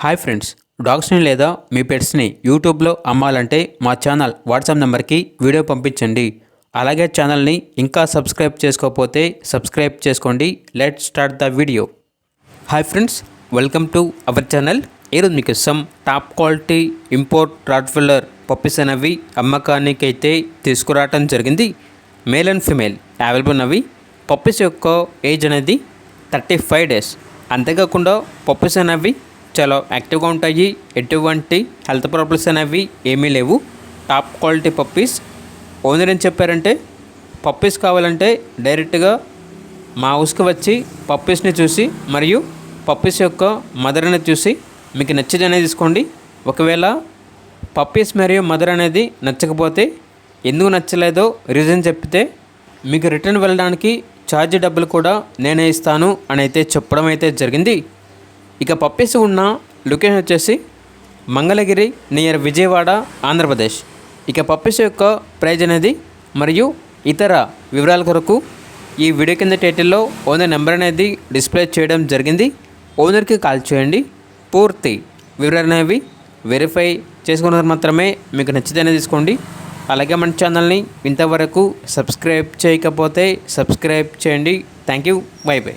Hi friends, డాగ్స్ని లేదా మీ పెట్స్ని యూట్యూబ్లో అమ్మాలంటే మా ఛానల్ వాట్సాప్ నెంబర్కి వీడియో పంపించండి. అలాగే ఛానల్ని ఇంకా సబ్స్క్రైబ్ చేసుకోకపోతే సబ్స్క్రైబ్ చేసుకోండి. Let start the video. Hi friends, welcome to our channel. ఈరోజు మీకు top quality import Rottweiler puppies అనేవి అమ్మకానికి అయితే తీసుకురావటం జరిగింది. మేల్ అండ్ ఫిమేల్ అవైలబుల్ ఉన్నవి. పప్పీస్ యొక్క ఏజ్ అనేది 35 days. అంతేకాకుండా పప్పీస్ అనేవి చాలా యాక్టివ్గా ఉంటాయి. ఎటువంటి హెల్త్ ప్రాబ్లమ్స్ అనేవి ఏమీ లేవు. Top quality puppies. ఓనర్ ఏం చెప్పారంటే, పప్పీస్ కావాలంటే డైరెక్ట్గా మా హౌస్కి వచ్చి పప్పీస్ని చూసి మరియు పప్పీస్ యొక్క మదర్ని చూసి మీకు నచ్చేది అనేది తీసుకోండి. ఒకవేళ పప్పీస్ మరియు మదర్ అనేది నచ్చకపోతే ఎందుకు నచ్చలేదో రీజన్ చెప్తే మీకు రిటర్న్ వెళ్ళడానికి ఛార్జ్ డబ్బులు కూడా నేనే ఇస్తాను అని అయితే చెప్పడం అయితే జరిగింది. ఇక పప్పీస్ ఉన్న లొకేషన్ వచ్చేసి మంగళగిరి నియర్ విజయవాడ, ఆంధ్రప్రదేశ్. ఇక పప్పీస్ యొక్క ప్రైజ్ అనేది మరియు ఇతర వివరాల కొరకు ఈ వీడియో కింద టైటిల్లో ఓనర్ నెంబర్ అనేది డిస్ప్లే చేయడం జరిగింది. ఓనర్కి కాల్ చేయండి. పూర్తి వివరాలు అనేవి వెరిఫై చేసుకున్నది మాత్రమే మీకు నచ్చితేనే తీసుకోండి. అలాగే మన ఛానల్ని ఇంతవరకు సబ్స్క్రైబ్ చేయకపోతే సబ్స్క్రైబ్ చేయండి. Thank you. By by.